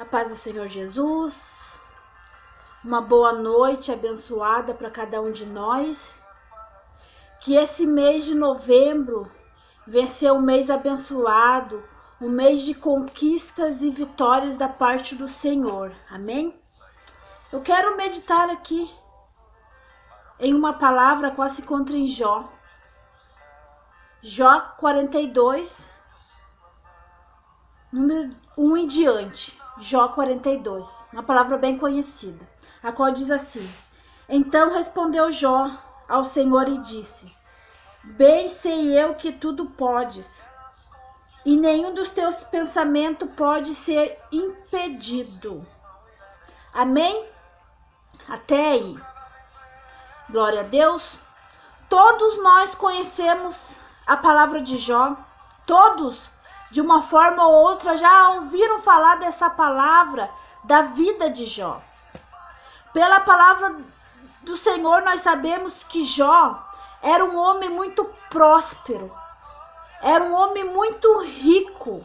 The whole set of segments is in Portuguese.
paz do Senhor Jesus, uma boa noite abençoada para cada um de nós. Que esse mês de novembro venha ser um mês abençoado, um mês de conquistas e vitórias da parte do Senhor. Amém? Eu quero meditar aqui em uma palavra qual se encontra em Jó. Jó 42, número 1 em diante. Jó 42, uma palavra bem conhecida, a qual diz assim: Então respondeu Jó ao Senhor e disse: Bem sei eu que tudo podes, e nenhum dos teus pensamentos pode ser impedido. Amém? Até aí. Glória a Deus. Todos nós conhecemos a palavra de Jó. Todos, de uma forma ou outra, já ouviram falar dessa palavra da vida de Jó. Pela palavra do Senhor, nós sabemos que Jó era um homem muito próspero, era um homem muito rico,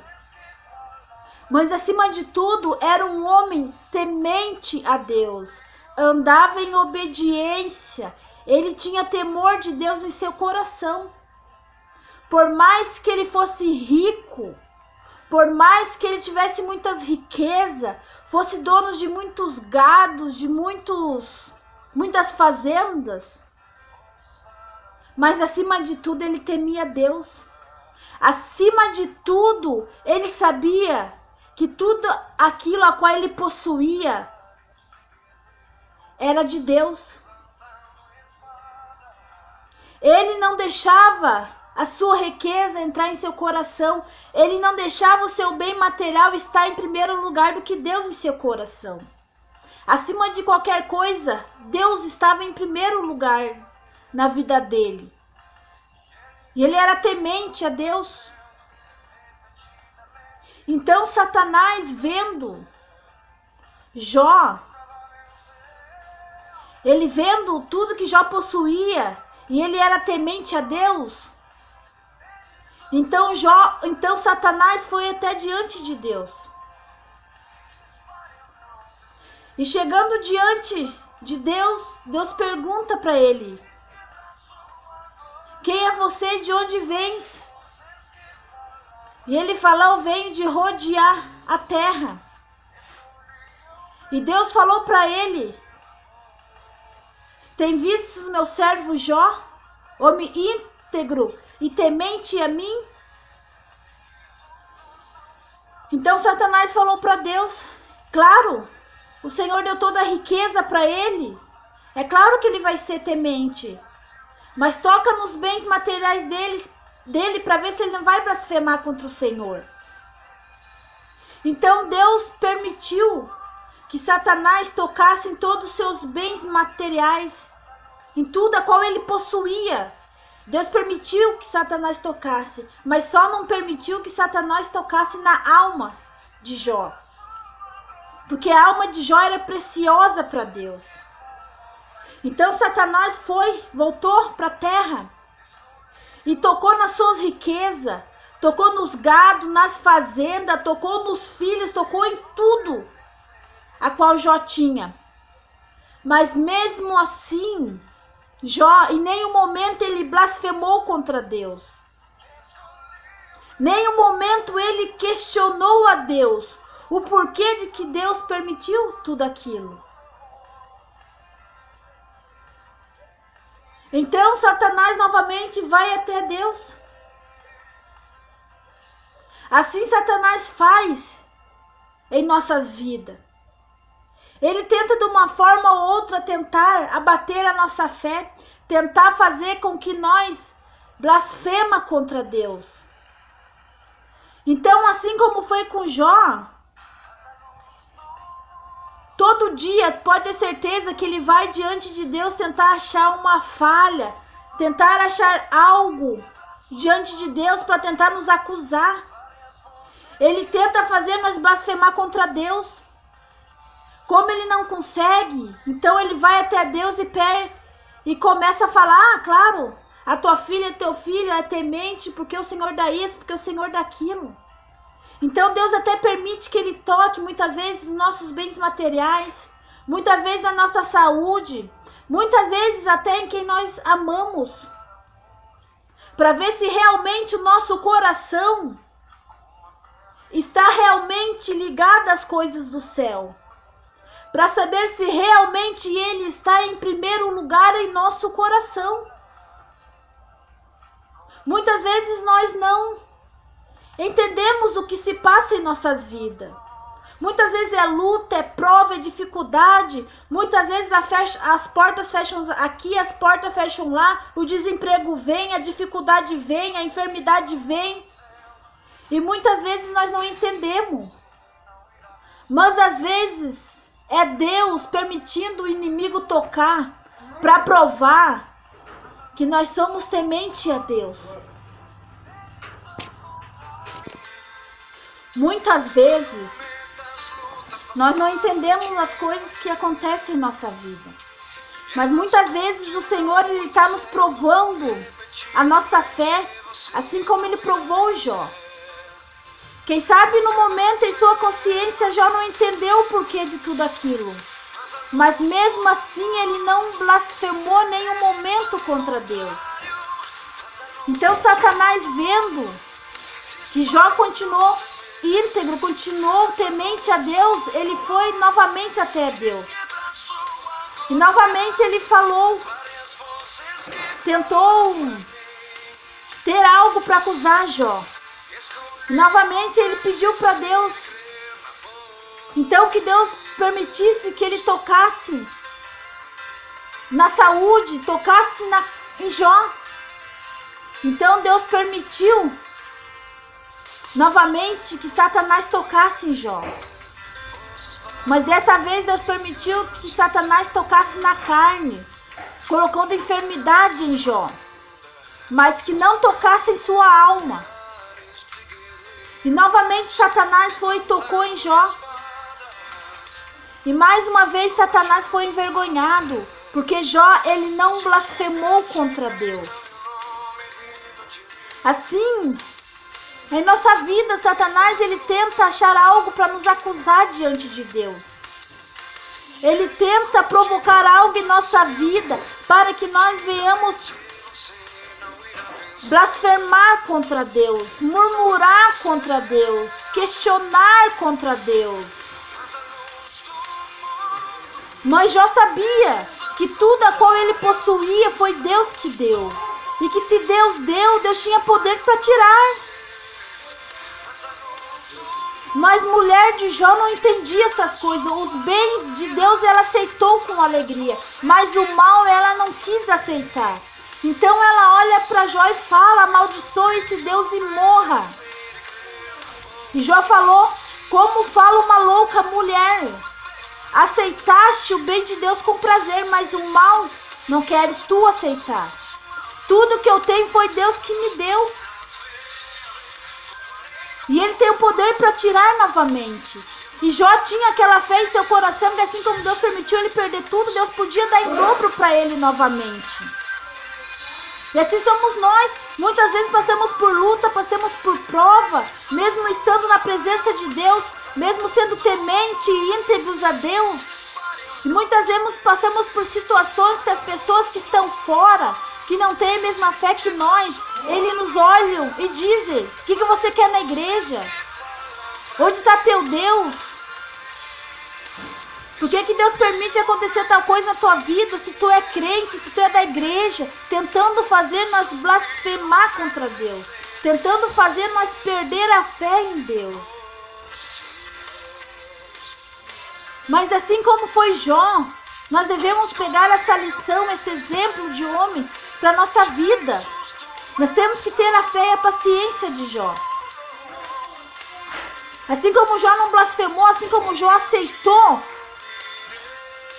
mas acima de tudo era um homem temente a Deus, andava em obediência, ele tinha temor de Deus em seu coração. Por mais que ele fosse rico, por mais que ele tivesse muitas riquezas, fosse dono de muitos gados, de muitas fazendas, mas acima de tudo ele temia Deus. Acima de tudo, ele sabia que tudo aquilo a qual ele possuía era de Deus. Ele não deixava a sua riqueza entrar em seu coração. Ele não deixava o seu bem material estar em primeiro lugar do que Deus em seu coração. Acima de qualquer coisa, Deus estava em primeiro lugar na vida dele. E ele era temente a Deus. Então Satanás, vendo Jó, ele vendo tudo que Jó possuía, e ele era temente a Deus, então Satanás foi até diante de Deus. E chegando diante de Deus, Deus pergunta para ele: Quem é você e de onde vens? E ele fala: Eu venho de rodear a terra. E Deus falou para ele: Tem visto o meu servo Jó, homem íntegro e temente a mim? Então Satanás falou para Deus: Claro, o Senhor deu toda a riqueza para ele. É claro que ele vai ser temente. Mas toca nos bens materiais dele para ver se ele não vai blasfemar contra o Senhor. Então Deus permitiu que Satanás tocasse em todos os seus bens materiais, em tudo a qual ele possuía. Deus permitiu que Satanás tocasse, mas só não permitiu que Satanás tocasse na alma de Jó. Porque a alma de Jó era preciosa para Deus. Então Satanás voltou para a terra e tocou nas suas riquezas, tocou nos gados, nas fazendas, tocou nos filhos, tocou em tudo a qual Jó tinha. Mas mesmo assim, Jó, em nenhum momento ele blasfemou contra Deus. Nenhum momento ele questionou a Deus o porquê de que Deus permitiu tudo aquilo. Então Satanás novamente vai até Deus. Assim Satanás faz em nossas vidas. Ele tenta de uma forma ou outra tentar abater a nossa fé, tentar fazer com que nós blasfema contra Deus. Então, assim como foi com Jó, todo dia pode ter certeza que ele vai diante de Deus tentar achar uma falha, tentar achar algo diante de Deus para tentar nos acusar. Ele tenta fazer nós blasfemar contra Deus. Como ele não consegue, então ele vai até Deus e começa a falar: claro, a tua filha e teu filho é temente porque o Senhor dá isso, porque o Senhor dá aquilo. Então Deus até permite que Ele toque muitas vezes nos nossos bens materiais, muitas vezes na nossa saúde, muitas vezes até em quem nós amamos, para ver se realmente o nosso coração está realmente ligado às coisas do céu, para saber se realmente Ele está em primeiro lugar em nosso coração. Muitas vezes nós não entendemos o que se passa em nossas vidas. Muitas vezes é luta, é prova, é dificuldade. Muitas vezes as portas fecham aqui, as portas fecham lá. O desemprego vem, a dificuldade vem, a enfermidade vem. E muitas vezes nós não entendemos. Mas às vezes é Deus permitindo o inimigo tocar para provar que nós somos temente a Deus. Muitas vezes nós não entendemos as coisas que acontecem em nossa vida. Mas muitas vezes o Senhor está nos provando a nossa fé, assim como Ele provou o Jó. Quem sabe no momento em sua consciência Jó não entendeu o porquê de tudo aquilo. Mas mesmo assim ele não blasfemou nenhum momento contra Deus. Então Satanás, vendo que Jó continuou íntegro, continuou temente a Deus, ele foi novamente até Deus. E novamente ele falou, tentou ter algo para acusar Jó. E novamente ele pediu para Deus, então, que Deus permitisse que ele tocasse na saúde, tocasse em Jó. Então Deus permitiu novamente que Satanás tocasse em Jó. Mas dessa vez Deus permitiu que Satanás tocasse na carne, colocando enfermidade em Jó, mas que não tocasse em sua alma. E novamente Satanás foi e tocou em Jó. E mais uma vez Satanás foi envergonhado, porque Jó, ele não blasfemou contra Deus. Assim, em nossa vida, Satanás, ele tenta achar algo para nos acusar diante de Deus. Ele tenta provocar algo em nossa vida para que nós venhamos blasfemar contra Deus, murmurar contra Deus, questionar contra Deus. Mas Jó sabia que tudo a qual ele possuía foi Deus que deu. E que se Deus deu, Deus tinha poder para tirar. Mas mulher de Jó não entendia essas coisas. Os bens de Deus ela aceitou com alegria. Mas o mal ela não quis aceitar. Então ela olha para Jó e fala, amaldiçoe esse Deus e morra. E Jó falou, como fala uma louca mulher? Aceitaste o bem de Deus com prazer, mas o mal não queres tu aceitar. Tudo que eu tenho foi Deus que me deu. E Ele tem o poder para tirar novamente. E Jó tinha aquela fé em seu coração que assim como Deus permitiu ele perder tudo, Deus podia dar em dobro para ele novamente. E assim somos nós. Muitas vezes passamos por luta, passamos por prova, mesmo estando na presença de Deus, mesmo sendo temente e íntegros a Deus. E muitas vezes passamos por situações que as pessoas que estão fora, que não têm a mesma fé que nós, eles nos olham e dizem, o que você quer na igreja? Onde está teu Deus? Por que Deus permite acontecer tal coisa na tua vida, se tu é crente, se tu é da igreja, tentando fazer nós blasfemar contra Deus, tentando fazer nós perder a fé em Deus. Mas assim como foi Jó, nós devemos pegar essa lição, esse exemplo de homem para a nossa vida. Nós temos que ter a fé e a paciência de Jó. Assim como Jó não blasfemou, assim como Jó aceitou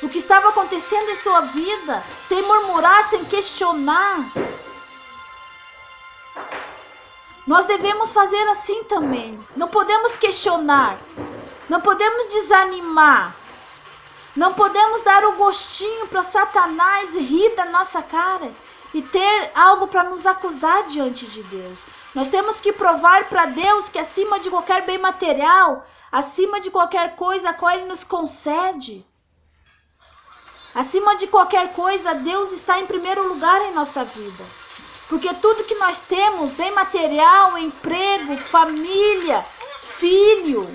o que estava acontecendo em sua vida, sem murmurar, sem questionar. Nós devemos fazer assim também. Não podemos questionar, não podemos desanimar, não podemos dar o gostinho para Satanás rir da nossa cara e ter algo para nos acusar diante de Deus. Nós temos que provar para Deus que acima de qualquer bem material, acima de qualquer coisa a qual Ele nos concede, acima de qualquer coisa, Deus está em primeiro lugar em nossa vida. Porque tudo que nós temos, bem material, emprego, família, filho,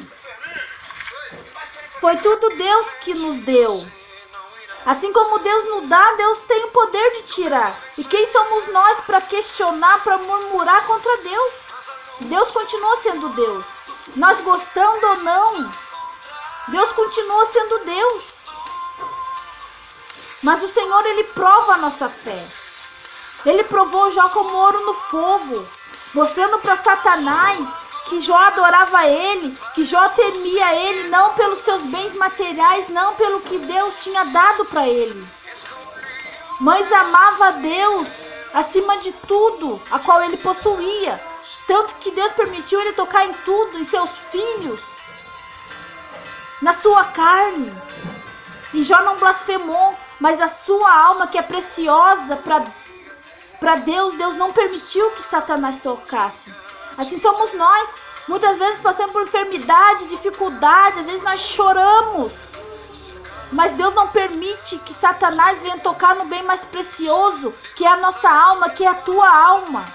foi tudo Deus que nos deu. Assim como Deus nos dá, Deus tem o poder de tirar. E quem somos nós para questionar, para murmurar contra Deus? Deus continua sendo Deus. Nós gostando ou não, Deus continua sendo Deus. Mas o Senhor, Ele prova a nossa fé. Ele provou Jó como ouro no fogo, mostrando para Satanás que Jó adorava Ele, que Jó temia Ele, não pelos seus bens materiais, não pelo que Deus tinha dado para ele, mas amava a Deus acima de tudo, a qual ele possuía. Tanto que Deus permitiu ele tocar em tudo, em seus filhos, na sua carne. E Jó não blasfemou, mas a sua alma, que é preciosa para Deus, Deus não permitiu que Satanás tocasse. Assim somos nós. Muitas vezes passamos por enfermidade, dificuldade, às vezes nós choramos. Mas Deus não permite que Satanás venha tocar no bem mais precioso, que é a nossa alma, que é a tua alma.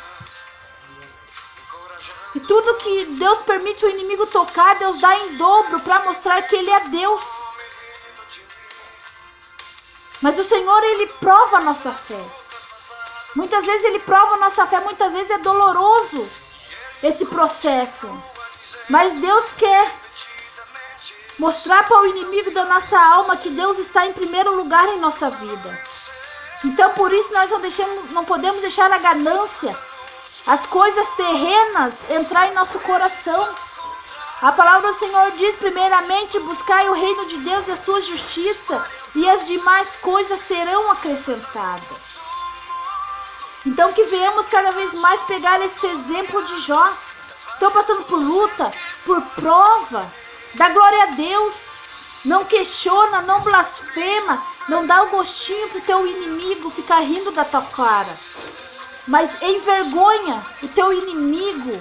E tudo que Deus permite o inimigo tocar, Deus dá em dobro para mostrar que Ele é Deus. Mas o Senhor, Ele prova a nossa fé. Muitas vezes Ele prova a nossa fé, muitas vezes é doloroso esse processo. Mas Deus quer mostrar para o inimigo da nossa alma que Deus está em primeiro lugar em nossa vida. Então por isso nós não podemos deixar a ganância, as coisas terrenas entrar em nosso coração. A palavra do Senhor diz: primeiramente buscai o reino de Deus e a sua justiça, e as demais coisas serão acrescentadas. Então que venhamos cada vez mais pegar esse exemplo de Jó. Estão passando por luta, por prova, dá glória a Deus, não questiona, não blasfema, não dá o gostinho para o teu inimigo ficar rindo da tua cara, mas envergonha o teu inimigo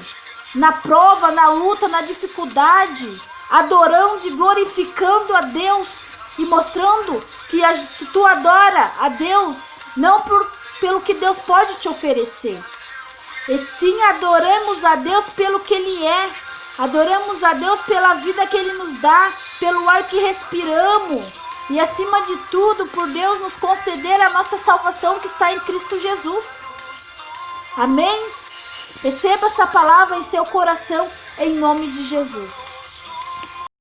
na prova, na luta, na dificuldade, adorando e glorificando a Deus e mostrando que tu adora a Deus, não pelo que Deus pode te oferecer. E sim, adoremos a Deus pelo que Ele é. Adoremos a Deus pela vida que Ele nos dá, pelo ar que respiramos. E acima de tudo, por Deus nos conceder a nossa salvação que está em Cristo Jesus. Amém? Receba essa palavra em seu coração, em nome de Jesus.